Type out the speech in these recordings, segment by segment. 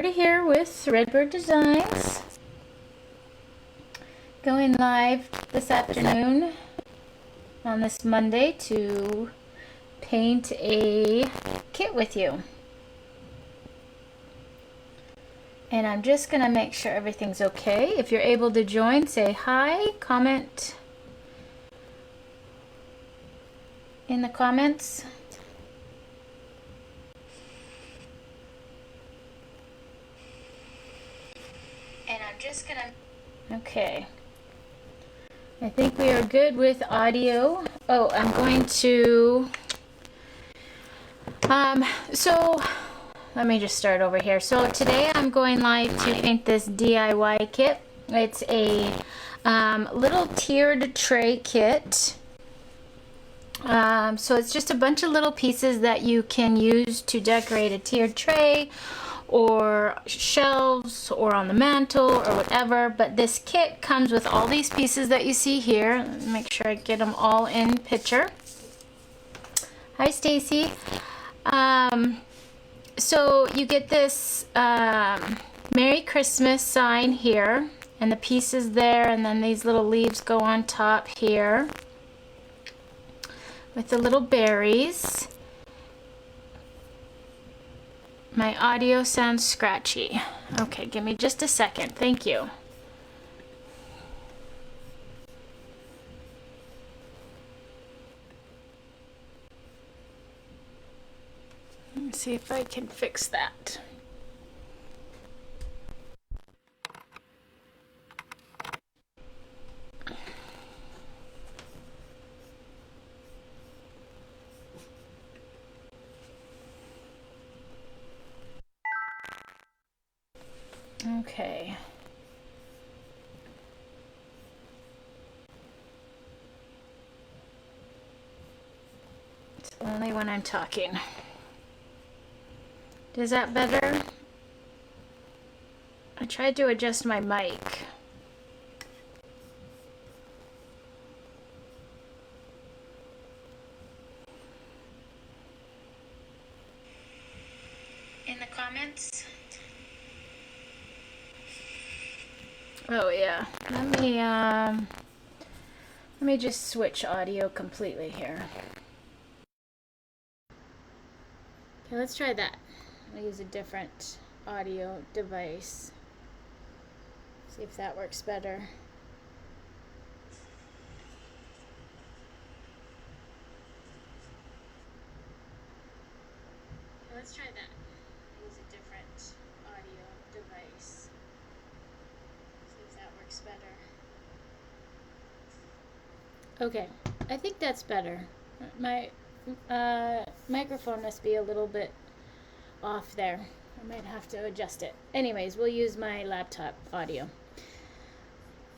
Roberta here with Redbird Designs, going live this afternoon on this Monday to paint a kit with you. And I'm just going to make sure everything's okay. If you're able to join, say hi, comment in the comments. And I'm just going to... Okay. I think we are good with audio. Oh, I'm going to... So let me just start over here. So today I'm going live to paint this DIY kit. It's a little tiered tray kit. So it's just a bunch of little pieces that you can use to decorate a tiered tray or shelves or on the mantle or whatever. But this kit comes with all these pieces that you see here. Let me make sure I get them all in picture. Hi Stacy. So you get this Merry Christmas sign here and the pieces there, and then these little leaves go on top here with the little berries. My audio sounds scratchy. Okay, give me just a second. Thank you. Let me see if I can fix that. Okay. It's only when I'm talking. Is that better? I tried to adjust my mic. In the comments? Oh yeah. Let me just switch audio completely here. Okay, let's try that. I'll use a different audio device. See if that works better. Okay, let's try that. I'll use a different audio device. See if that works better. Okay, I think that's better. My microphone must be a little bit off there. I might have to adjust it. Anyways, we'll use my laptop audio.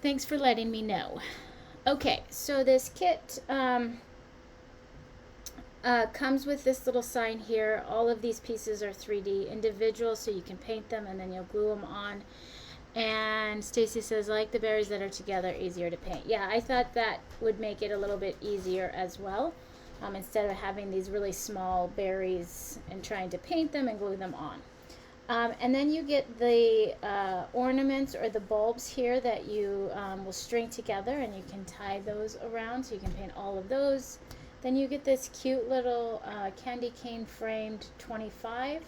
Thanks for letting me know. Okay, so this kit comes with this little sign here. All of these pieces are 3D individual, so you can paint them and then you'll glue them on. And Stacy says, like the berries that are together, easier to paint. Yeah, I thought that would make it a little bit easier as well. Instead of having these really small berries and trying to paint them and glue them on. And then you get the ornaments or the bulbs here that you will string together, and you can tie those around so you can paint all of those. Then you get this cute little candy cane framed 25.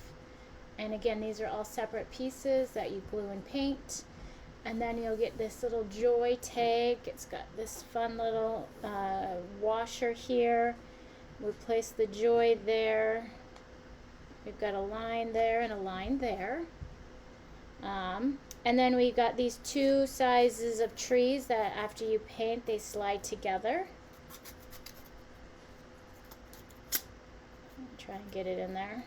And again, these are all separate pieces that you glue and paint. And then you'll get this little joy tag. It's got this fun little washer here. We place the joy there. We've got a line there and a line there. And then we've got these two sizes of trees that after you paint, they slide together. Try and get it in there.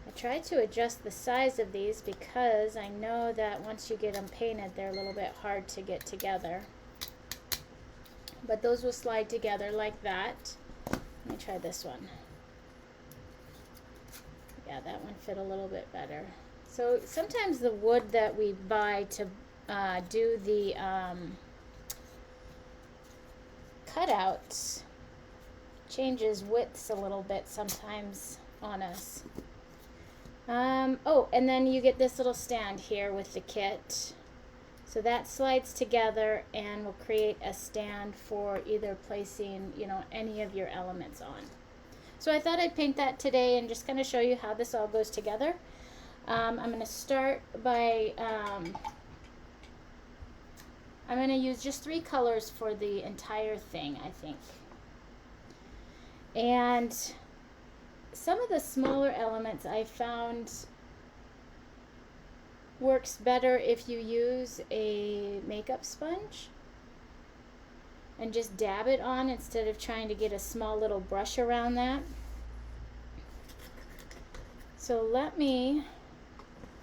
I tried to adjust the size of these because I know that once you get them painted, they're a little bit hard to get together. But those will slide together like that. Let me try this one. Yeah, that one fit a little bit better. So sometimes the wood that we buy to do the cutouts changes widths a little bit sometimes on us. Oh, and then you get this little stand here with the kit. So that slides together and will create a stand for either placing, any of your elements on. So I thought I'd paint that today and just kind of show you how this all goes together. I'm going to start by, I'm going to use just 3 colors for the entire thing, I think. And some of the smaller elements I found works better if you use a makeup sponge and just dab it on instead of trying to get a small little brush around that. So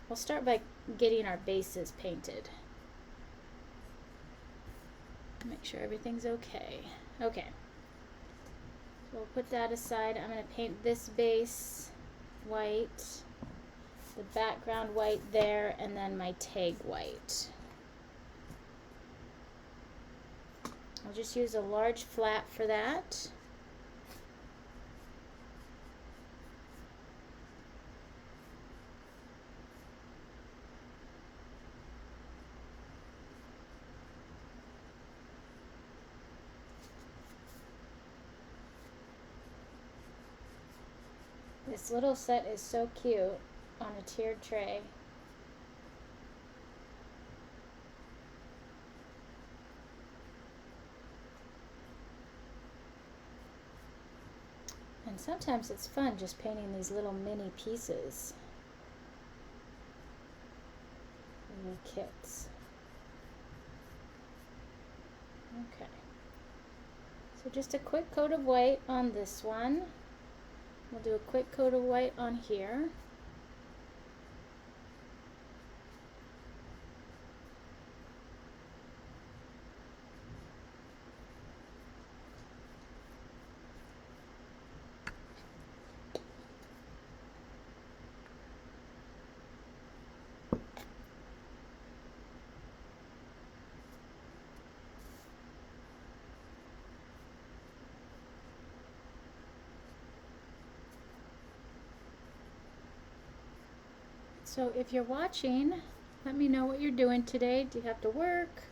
we'll start by getting our bases painted. Make sure everything's okay. Okay. So we'll put that aside. I'm going to paint this base white, the background white there, and then my tag white. I'll just use a large flat for that. This little set is so cute on a tiered tray. And sometimes it's fun just painting these little mini pieces. Little kits. Okay. So just a quick coat of white on this one. We'll do a quick coat of white on here. So if you're watching, let me know what you're doing today. Do you have to work?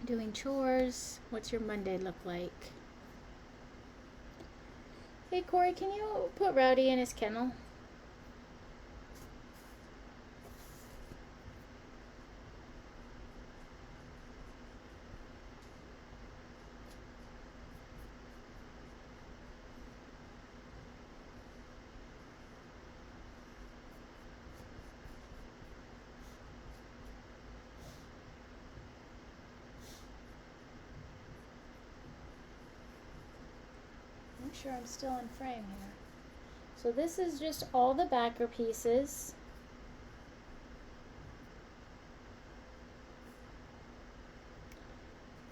Doing chores? What's your Monday look like? Hey Corey, can you put Rowdy in his kennel? Make sure I'm still in frame here. So this is just all the backer pieces.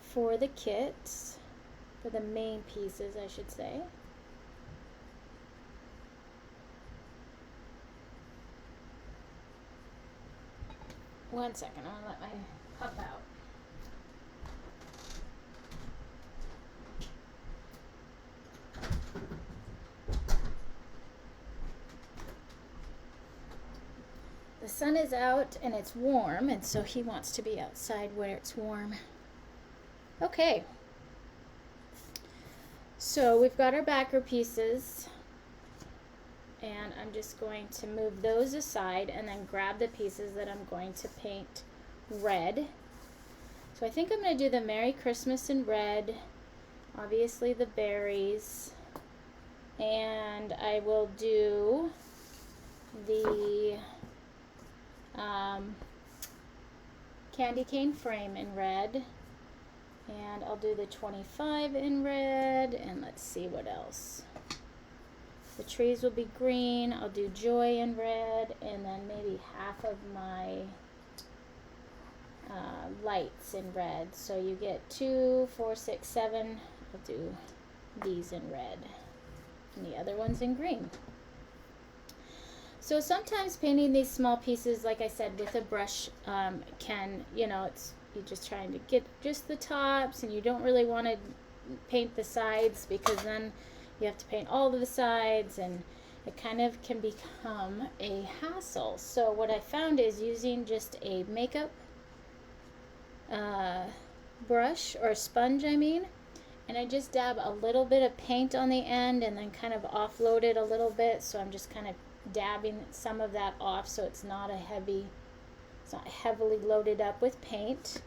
For the kits, for the main pieces, I should say. One second, I'm gonna let my pup out. The sun is out and it's warm, and so he wants to be outside where it's warm. Okay. So we've got our backer pieces, and I'm just going to move those aside and then grab the pieces that I'm going to paint red. So I think I'm going to do the Merry Christmas in red, obviously the berries, and I will do the candy cane frame in red, and I'll do the 25 in red, and let's see what else. The trees will be green. I'll do joy in red, and then maybe half of my lights in red. So you get 2, 4, 6, 7. I'll do these in red, and the other ones in green. So sometimes painting these small pieces, like I said, with a brush can, you're just trying to get just the tops and you don't really want to paint the sides because then you have to paint all of the sides and it kind of can become a hassle. So what I found is using just a makeup brush or sponge, and I just dab a little bit of paint on the end and then kind of offload it a little bit. So I'm just kind of dabbing some of that off so it's not heavily loaded up with paint.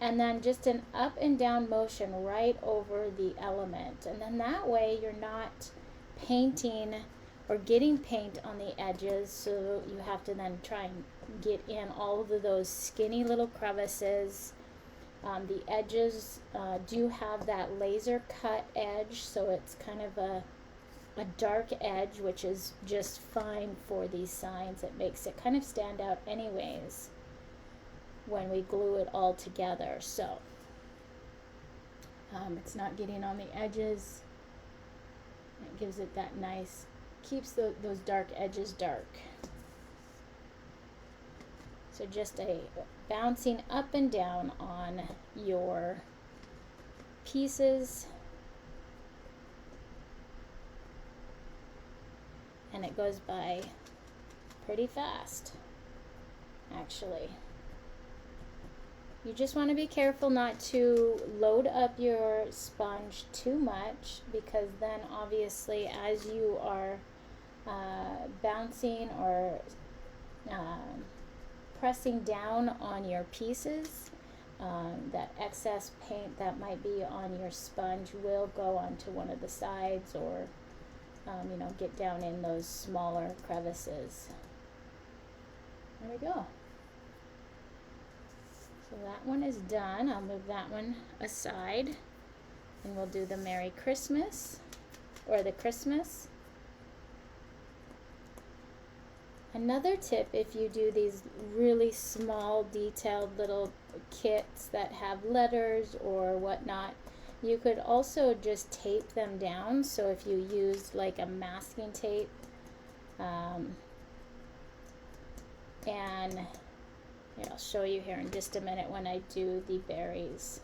And then just an up and down motion right over the element. And then that way you're not painting or getting paint on the edges, so you have to then try and get in all of those skinny little crevices. The edges do have that laser cut edge, so it's kind of a dark edge, which is just fine for these signs. It makes it kind of stand out anyways when we glue it all together. So it's not getting on the edges. It gives it that nice, keeps those dark edges dark. So just a bouncing up and down on your pieces. And it goes by pretty fast, actually. You just want to be careful not to load up your sponge too much, because then obviously as you are bouncing or pressing down on your pieces, that excess paint that might be on your sponge will go onto one of the sides or get down in those smaller crevices. There we go. So that one is done. I'll move that one aside and we'll do the Merry Christmas or the Christmas. Another tip, if you do these really small detailed little kits that have letters or whatnot, you could also just tape them down. So if you used like a masking tape and I'll show you here in just a minute when I do the berries.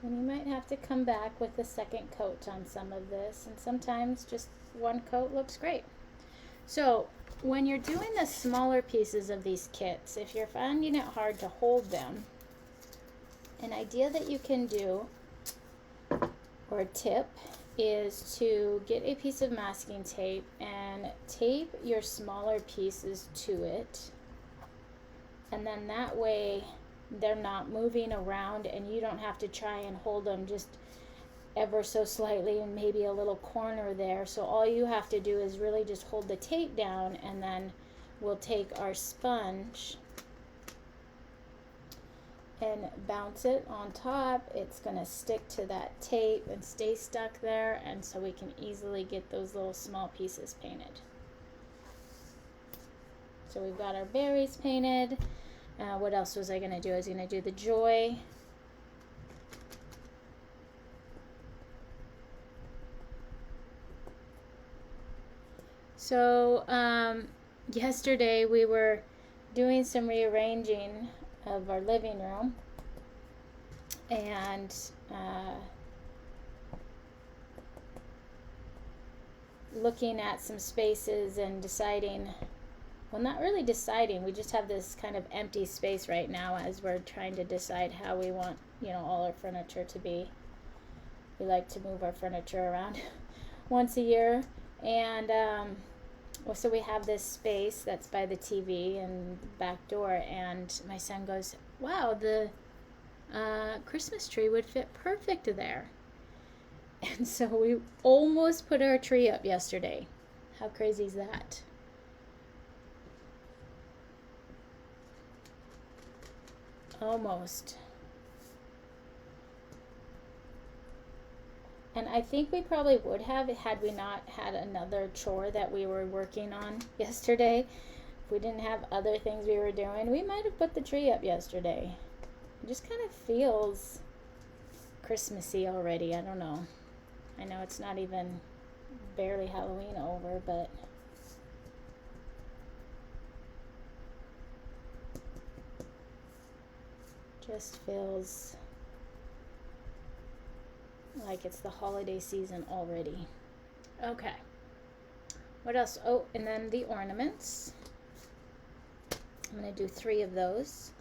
And you might have to come back with a second coat on some of this, and sometimes just one coat looks great. So when you're doing the smaller pieces of these kits, if you're finding it hard to hold them, an idea that you can do, or a tip, is to get a piece of masking tape and tape your smaller pieces to it, and then that way they're not moving around and you don't have to try and hold them just ever so slightly and maybe a little corner there. So all you have to do is really just hold the tape down, and then we'll take our sponge and bounce it on top. It's going to stick to that tape and stay stuck there, and so we can easily get those little small pieces painted. So we've got our berries painted. What else was I going to do? I was going to do the joy. So yesterday we were doing some rearranging of our living room, and looking at some spaces and deciding, well, not really deciding, we just have this kind of empty space right now as we're trying to decide how we want, all our furniture to be. We like to move our furniture around once a year, and so we have this space that's by the TV and the back door, and my son goes, wow, the Christmas tree would fit perfect there. And so we almost put our tree up yesterday. How crazy is that? Almost. And I think we probably would have had we not had another chore that we were working on yesterday. If we didn't have other things we were doing, we might have put the tree up yesterday. It just kind of feels Christmassy already. I don't know. I know it's not even barely Halloween over, but just feels like it's the holiday season already. Okay. What else? Oh, and then the ornaments. I'm going to do 3 of those.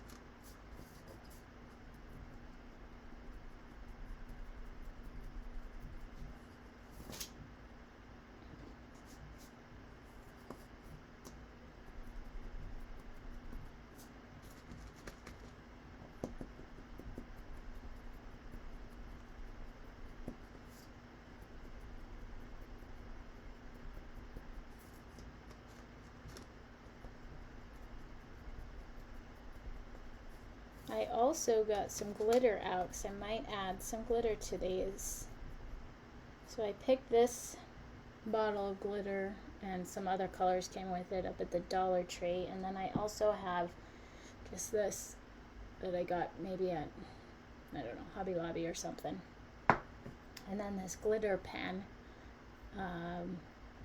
I also got some glitter out because I might add some glitter to these. So I picked this bottle of glitter and some other colors came with it up at the Dollar Tree. And then I also have just this that I got maybe at, I don't know, Hobby Lobby or something. And then this glitter pen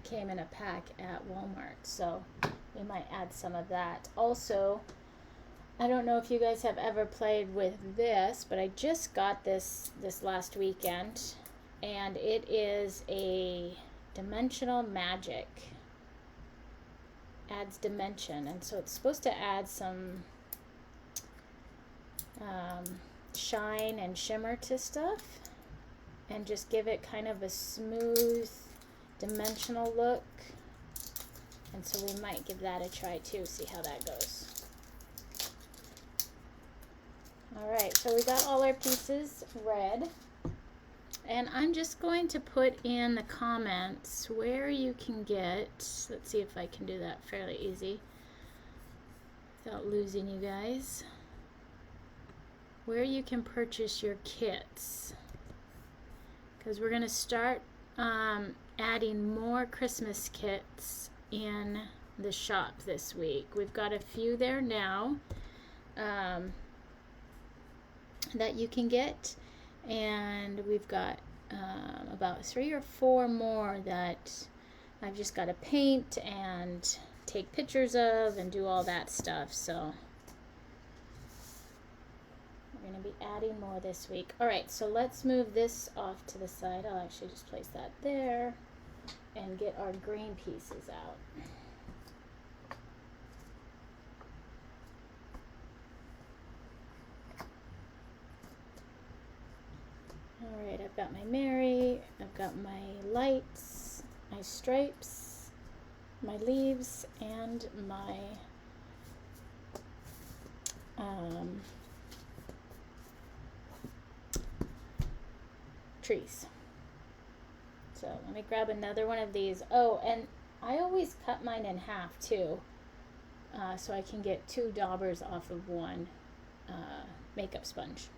came in a pack at Walmart. So we might add some of that. Also, I don't know if you guys have ever played with this, but I just got this last weekend, and it is a dimensional magic. Adds dimension, and so it's supposed to add some shine and shimmer to stuff, and just give it kind of a smooth, dimensional look. And so we might give that a try too, see how that goes. Alright, so we got all our pieces red. And I'm just going to put in the comments where you can get, let's see if I can do that fairly easy without losing you guys, where you can purchase your kits. Because we're going to start adding more Christmas kits in the shop this week. We've got a few there now. That you can get, and we've got about 3 or 4 more that I've just got to paint and take pictures of and do all that stuff. So we're going to be adding more this week. Alright, so let's move this off to the side. I'll actually just place that there and get our green pieces out. Alright, I've got my Mary, I've got my lights, my stripes, my leaves, and my trees. So let me grab another one of these. Oh, and I always cut mine in half too, so I can get 2 daubers off of one makeup sponge.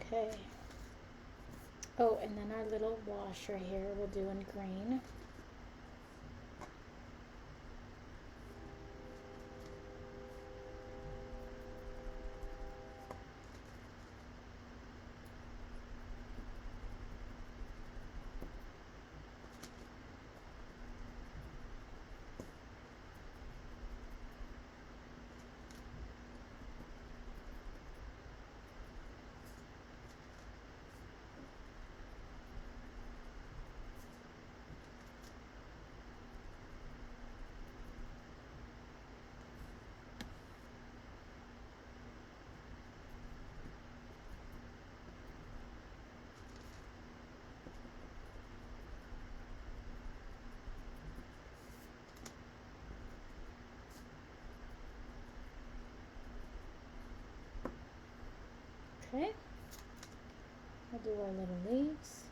Okay. Oh, and then our little washer here we'll do in green. Okay, we'll do our little leaves.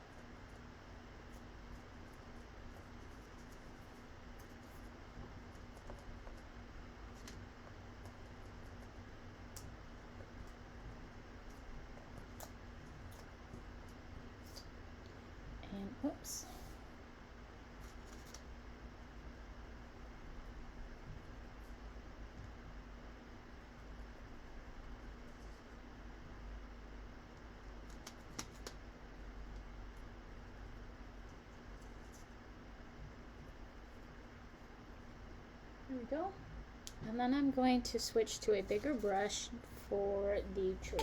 And whoops. There we go. And then I'm going to switch to a bigger brush for the trees.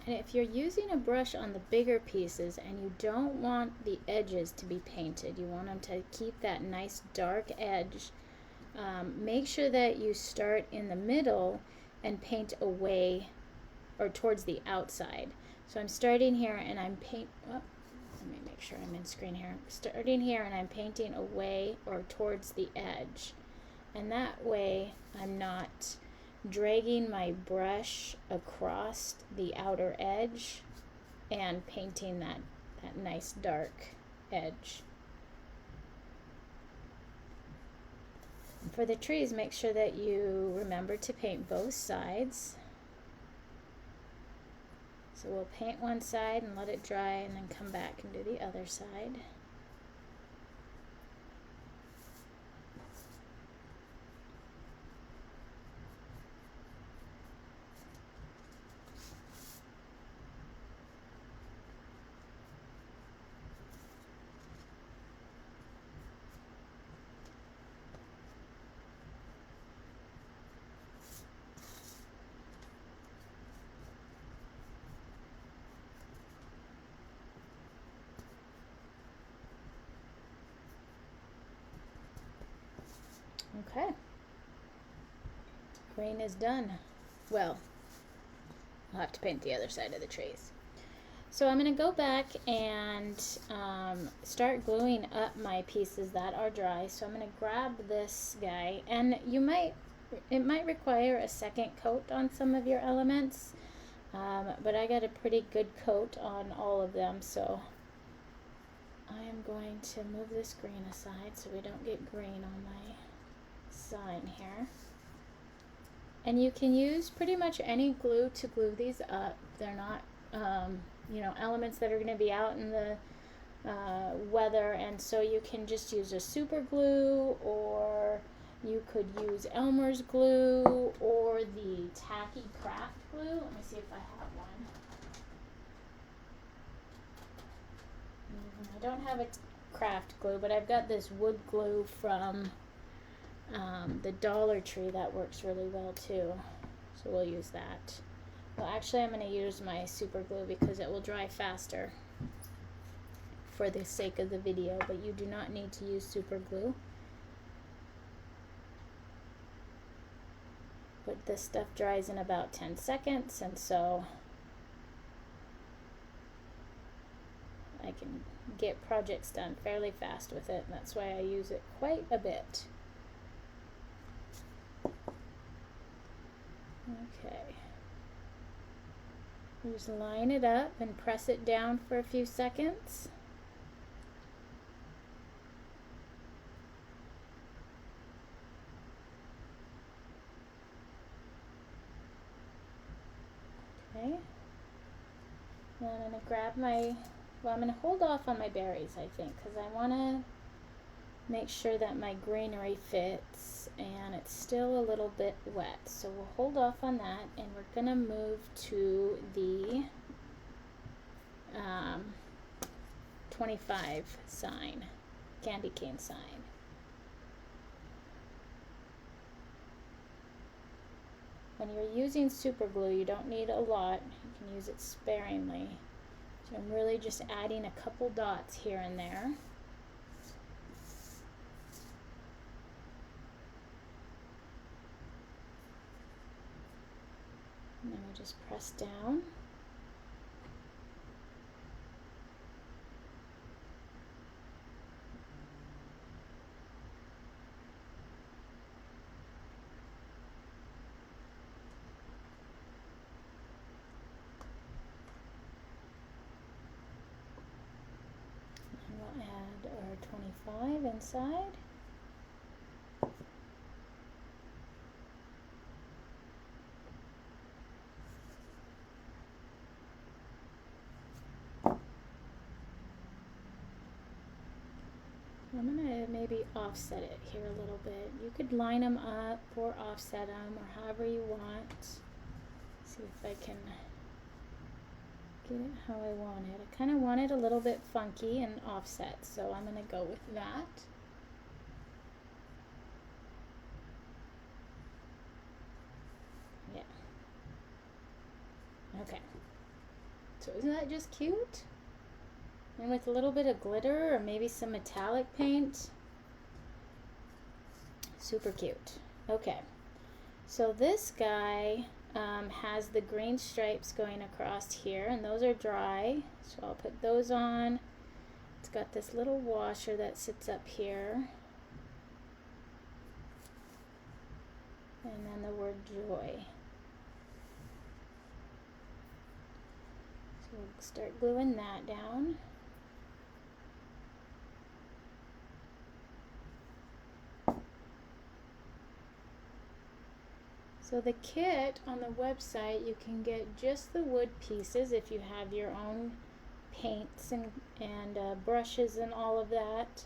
And if you're using a brush on the bigger pieces and you don't want the edges to be painted, you want them to keep that nice dark edge, make sure that you start in the middle and paint away or towards the outside. So I'm starting here and I'm let me make sure I'm in screen here. Starting here and I'm painting away or towards the edge. And that way I'm not dragging my brush across the outer edge and painting that nice dark edge. For the trees, make sure that you remember to paint both sides. So we'll paint one side and let it dry and then come back and do the other side. Okay, green is done. Well, I'll have to paint the other side of the trees. So I'm going to go back and start gluing up my pieces that are dry. So I'm going to grab this guy, and it might require a second coat on some of your elements, but I got a pretty good coat on all of them, so I am going to move this green aside so we don't get green on my sign here. And you can use pretty much any glue to glue these up. They're not elements that are going to be out in the weather, and so you can just use a super glue, or you could use Elmer's glue or the tacky craft glue. Let me see if I have one. I don't have a craft glue, but I've got this wood glue from the Dollar Tree that works really well too, so we'll use that. Well, actually I'm going to use my super glue because it will dry faster for the sake of the video, but you do not need to use super glue. But this stuff dries in about 10 seconds, and so I can get projects done fairly fast with it, and that's why I use it quite a bit. Okay. Just line it up and press it down for a few seconds. Okay. Then I'm going to grab I'm going to hold off on my berries, I think, because I want to make sure that my greenery fits and it's still a little bit wet. So we'll hold off on that, and we're going to move to the 25 sign, candy cane sign. When you're using super glue, you don't need a lot. You can use it sparingly. So I'm really just adding a couple dots here and there. And then we just press down. 25 inside. I'm gonna maybe offset it here a little bit. You could line them up or offset them or however you want. See if I can get it how I want it. I kind of want it a little bit funky and offset, so I'm gonna go with that. Yeah. Okay. So isn't that just cute? And with a little bit of glitter or maybe some metallic paint. Super cute. Okay. So this guy has the green stripes going across here, and those are dry. So I'll put those on. It's got this little washer that sits up here. And then the word joy. So we'll start gluing that down. So the kit on the website, you can get just the wood pieces if you have your own paints and brushes and all of that.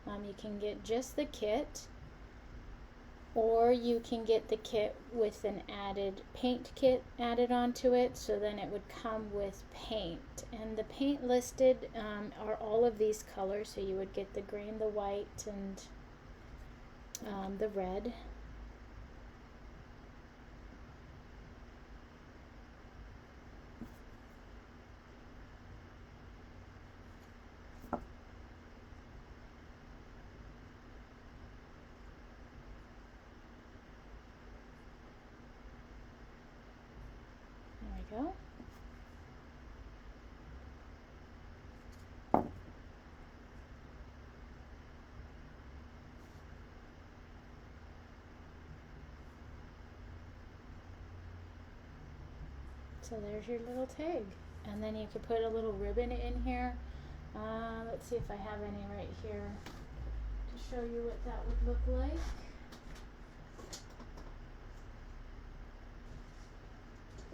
You can get just the kit, or you can get the kit with an added paint kit added onto it, so then it would come with paint. And the paint listed are all of these colors, so you would get the green, the white, and the red. Go. So there's your little tag, and then you could put a little ribbon in here. Let's see if I have any right here to show you what that would look like.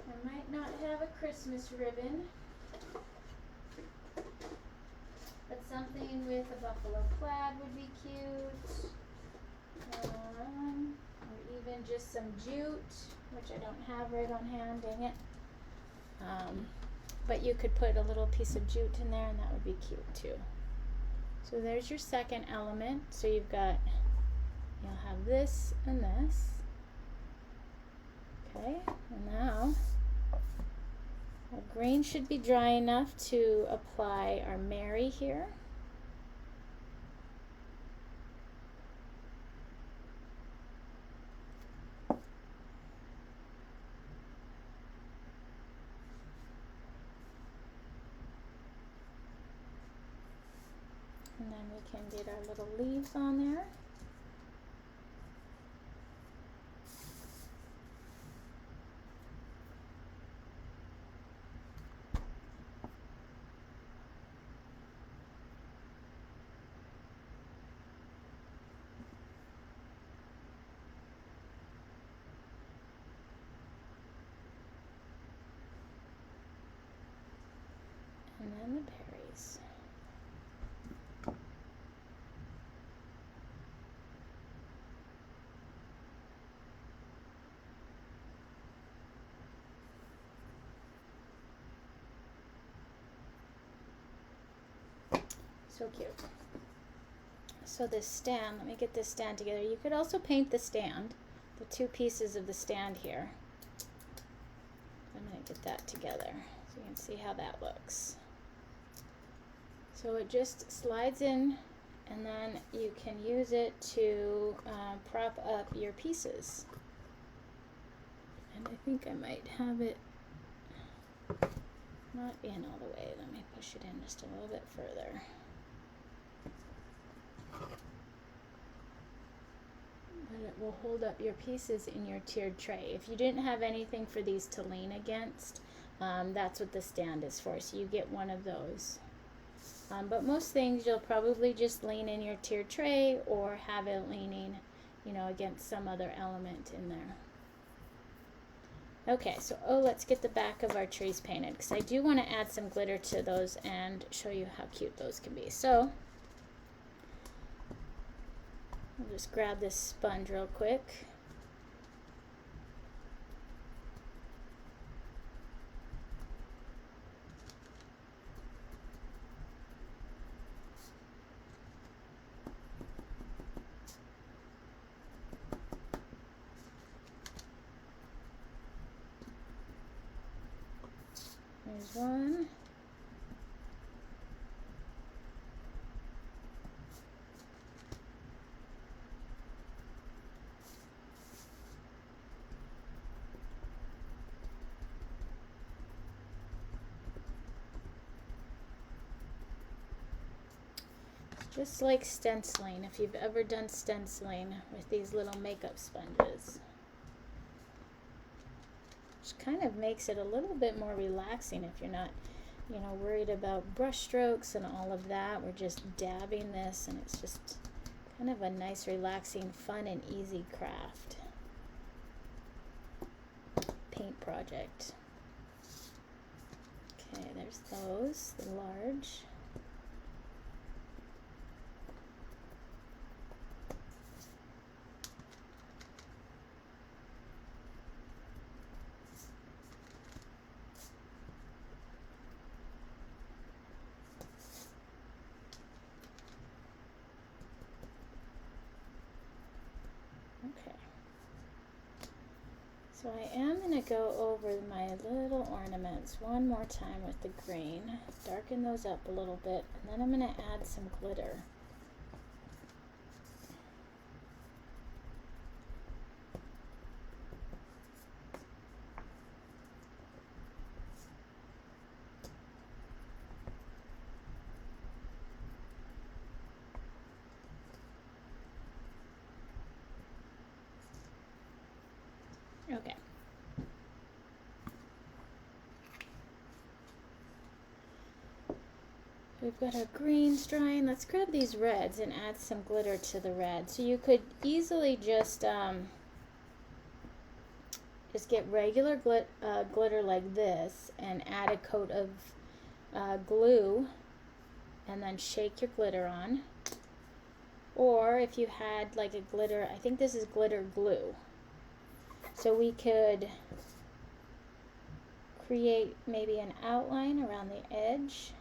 I might not have a Christmas ribbon, but something with a buffalo plaid would be cute, or even just some jute, which I don't have right on hand, dang it. But you could put a little piece of jute in there and that would be cute too. So there's your second element. So you'll have this and this. Okay, and now our green should be dry enough to apply our Mary here. And then we can get our little leaves on there. And then the berries. So cute. So this stand, let me get this stand together. You could also paint the stand, the two pieces of the stand here. I'm going to get that together so you can see how that looks. So it just slides in, and then you can use it to prop up your pieces. And I think I might have it not in all the way. Let me push it in just a little bit further. But it will hold up your pieces in your tiered tray. If you didn't have anything for these to lean against, that's what the stand is for. So you get one of those. But most things you'll probably just lean in your tiered tray or have it leaning, you know, against some other element in there. Okay, so let's get the back of our trees painted because I do want to add some glitter to those and show you how cute those can be. So I'll just grab this sponge real quick. There's one. Just like stenciling, if you've ever done stenciling with these little makeup sponges. Which kind of makes it a little bit more relaxing if you're not, you know, worried about brush strokes and all of that. We're just dabbing this and it's just kind of a nice, relaxing, fun and easy craft. Paint project. Okay, there's those, the large. Okay. So I am going to go over my little ornaments one more time with the green, darken those up a little bit, and then I'm going to add some glitter. Okay. We've got our greens drying. Let's grab these reds and add some glitter to the red. So you could easily just get regular glitter like this and add a coat of glue and then shake your glitter on. Or if you had like a glitter, I think this is glitter glue. So we could create maybe an outline around the edge.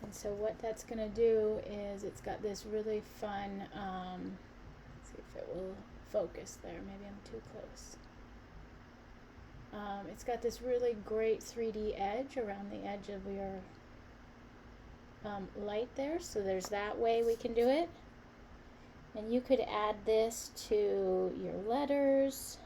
And so what that's going to do is it's got this really fun, let's see if it will focus there. Maybe I'm too close. It's got this really great 3D edge around the edge of your light there. So there's that way we can do it. And you could add this to your letters.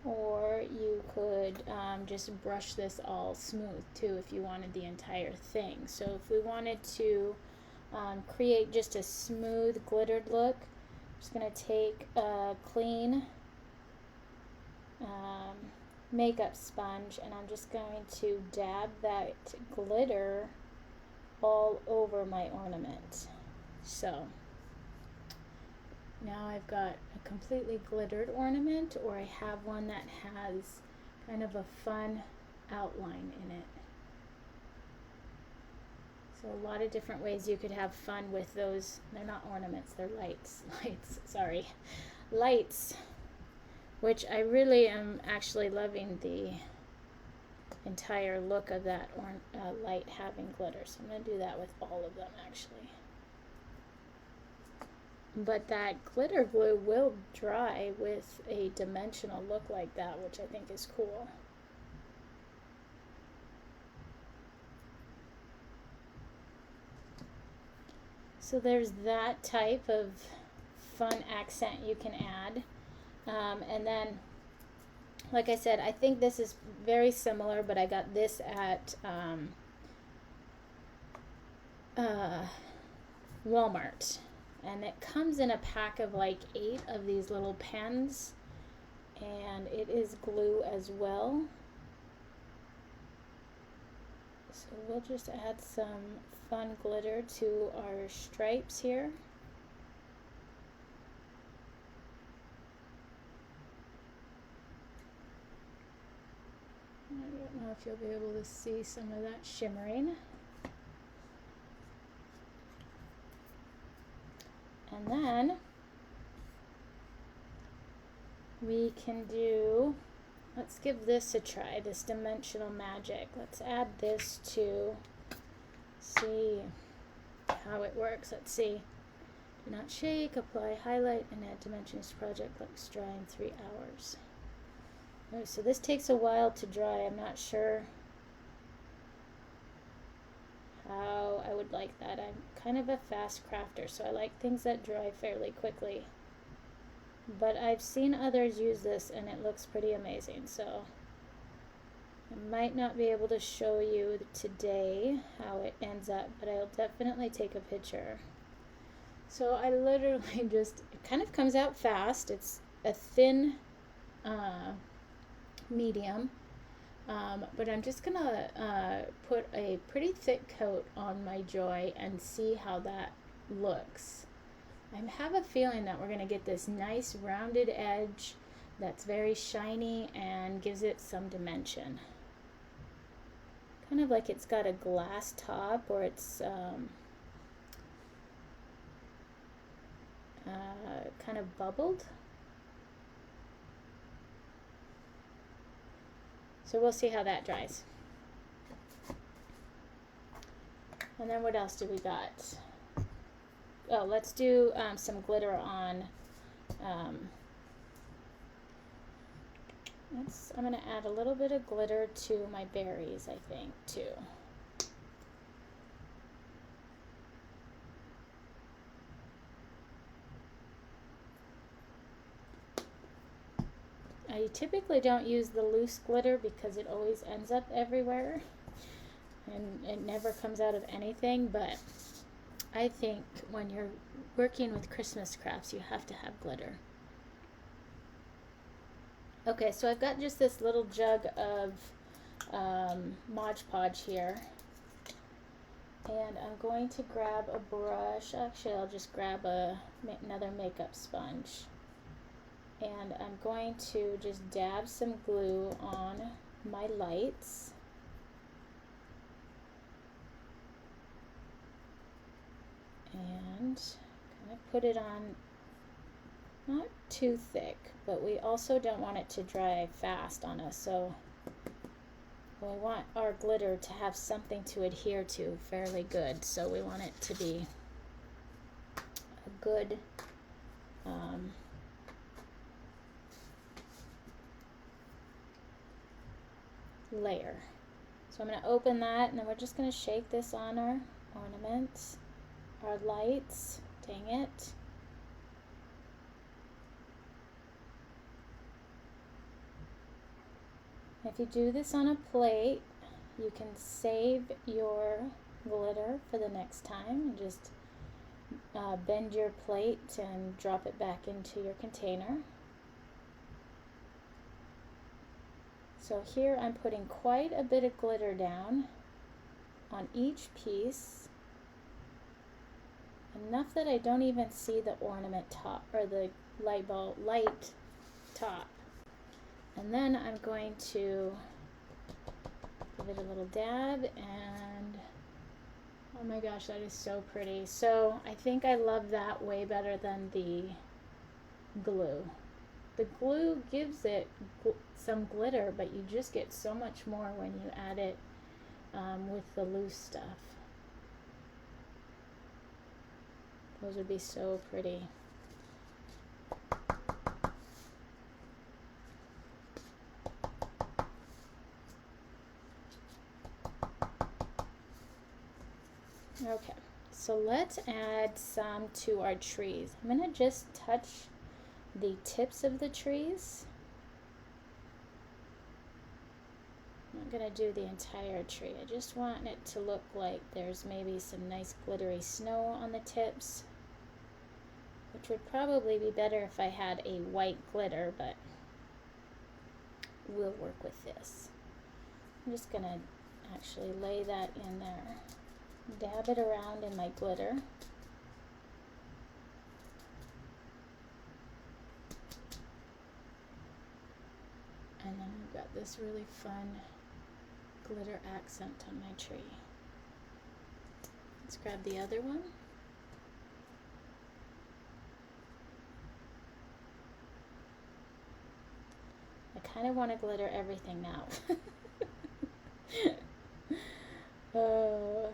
Or you could just brush this all smooth too if you wanted the entire thing. So if we wanted to create just a smooth glittered look, I'm just going to take a clean makeup sponge and I'm just going to dab that glitter all over my ornament. So now I've got a completely glittered ornament, or I have one that has kind of a fun outline in it. So a lot of different ways you could have fun with those. They're not ornaments, they're lights, which I really am actually loving the entire look of that light having glitter. So I'm going to do that with all of them actually. But that glitter glue will dry with a dimensional look like that, which I think is cool. So there's that type of fun accent you can add. And then, like I said, I think this is very similar, but I got this at Walmart, and it comes in a pack of like 8 of these little pens, and it is glue as well. So we'll just add some fun glitter to our stripes here. I don't know if you'll be able to see some of that shimmering. And then we can do, let's give this a try, this Dimensional Magic. Let's add this to see how it works. Let's see. Do not shake, apply highlight, and add dimensions to project. Looks dry in 3 hours. Alright, so this takes a while to dry. I'm not sure how I would like that. I'm kind of a fast crafter, so I like things that dry fairly quickly. But I've seen others use this and it looks pretty amazing, so I might not be able to show you today how it ends up, but I'll definitely take a picture. So I literally just, it kind of comes out fast. It's a thin medium, but I'm just gonna put a pretty thick coat on my Joy and see how that looks. I have a feeling that we're gonna get this nice rounded edge that's very shiny and gives it some dimension. Kind of like it's got a glass top, or it's kind of bubbled. So we'll see how that dries. And then what else do we got? Oh, let's do some glitter on. I'm going to add a little bit of glitter to my berries, I think, too. I typically don't use the loose glitter because it always ends up everywhere and it never comes out of anything, but I think when you're working with Christmas crafts, you have to have glitter. Okay, so I've got just this little jug of Mod Podge here, and I'm going to grab a brush. Actually, I'll just grab another makeup sponge, and I'm going to just dab some glue on my lights. And kind of put it on, not too thick, but we also don't want it to dry fast on us, so we want our glitter to have something to adhere to fairly good, so we want it to be a good layer. So I'm going to open that, and then we're just going to shake this on our ornaments, our lights. Dang it. If you do this on a plate, you can save your glitter for the next time and just bend your plate and drop it back into your container. So here I'm putting quite a bit of glitter down on each piece, enough that I don't even see the ornament top or the light top. And then I'm going to give it a little dab, and oh my gosh, that is so pretty. So I think I love that way better than the glue. The glue gives it some glitter, but you just get so much more when you add it with the loose stuff. Those would be so pretty. Okay, so let's add some to our trees. I'm going to just touch the tips of the trees. I'm not going to do the entire tree. I just want it to look like there's maybe some nice glittery snow on the tips, which would probably be better if I had a white glitter, but we'll work with this. I'm just going to actually lay that in there, dab it around in my glitter. And then I've got this really fun glitter accent on my tree. Let's grab the other one. I kind of want to glitter everything now. Oh,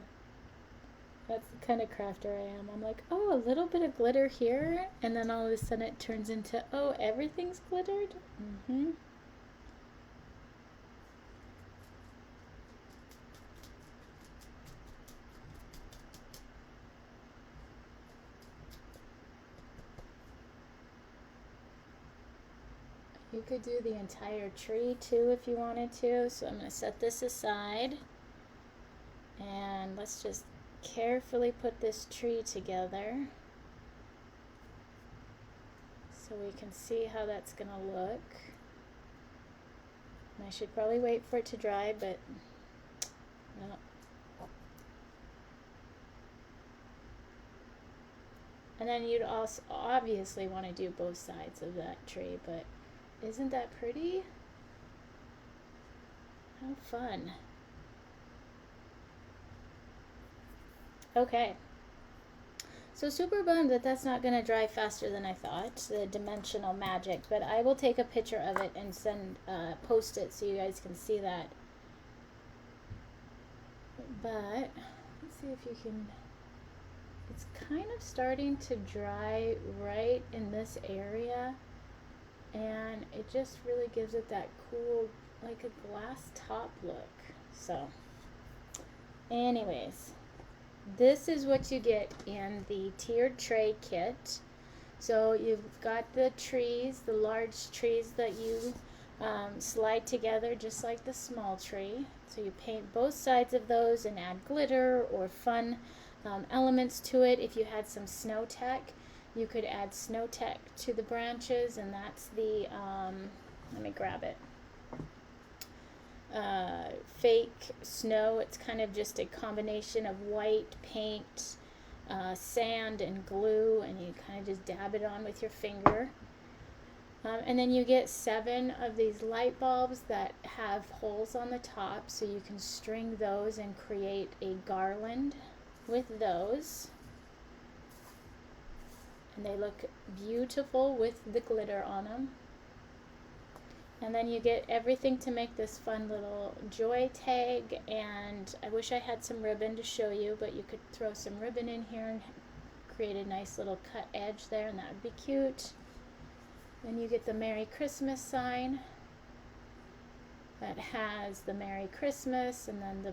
that's the kind of crafter I am. I'm like, oh, a little bit of glitter here, and then all of a sudden it turns into, oh, everything's glittered? Mm-hmm. You could do the entire tree too if you wanted to. So I'm going to set this aside. And let's just carefully put this tree together so we can see how that's going to look. And I should probably wait for it to dry, but no. And then you'd also obviously want to do both sides of that tree, but isn't that pretty? How fun. Okay. So super bummed that that's not going to dry faster than I thought, the dimensional magic, but I will take a picture of it and post it so you guys can see that. But let's see if you can, it's kind of starting to dry right in this area. And it just really gives it that cool, like a glass top look. So, anyways, this is what you get in the tiered tray kit. So you've got the trees, the large trees that you slide together just like the small tree. So you paint both sides of those and add glitter or fun elements to it. If you had some snow tech, you could add snow tech to the branches, and that's the, let me grab it, fake snow. It's kind of just a combination of white paint, sand, and glue, and you kind of just dab it on with your finger. And then you get 7 of these light bulbs that have holes on the top, so you can string those and create a garland with those. And they look beautiful with the glitter on them. And then you get everything to make this fun little joy tag, and I wish I had some ribbon to show you, but you could throw some ribbon in here and create a nice little cut edge there, and that would be cute. Then you get the Merry Christmas sign that has the Merry Christmas, and then the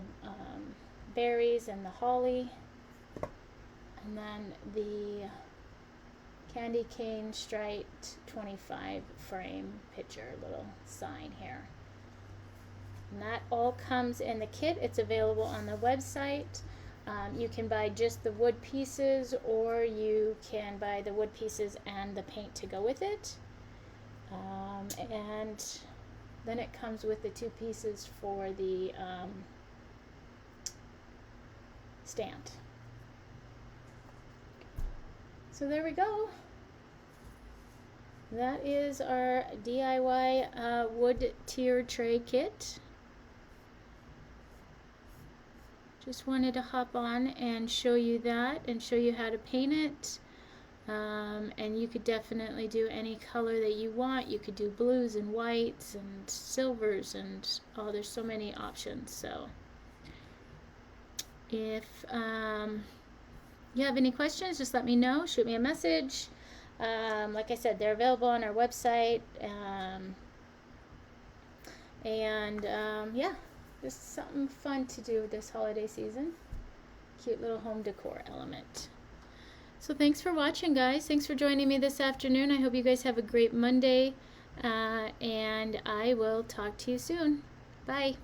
berries and the holly, and then the candy cane striped 25 frame picture little sign here. And that all comes in the kit. It's available on the website. You can buy just the wood pieces, or you can buy the wood pieces and the paint to go with it. And then it comes with the 2 pieces for the stand. So there we go. That is our DIY wood tier tray kit. Just wanted to hop on and show you that and show you how to paint it. And you could definitely do any color that you want. You could do blues and whites and silvers, and oh, there's so many options. So if you have any questions, just let me know. Shoot me a message. Like I said, they're available on our website. Yeah, just something fun to do this holiday season. Cute little home decor element. So thanks for watching, guys. Thanks for joining me this afternoon. I hope you guys have a great Monday, and I will talk to you soon. Bye.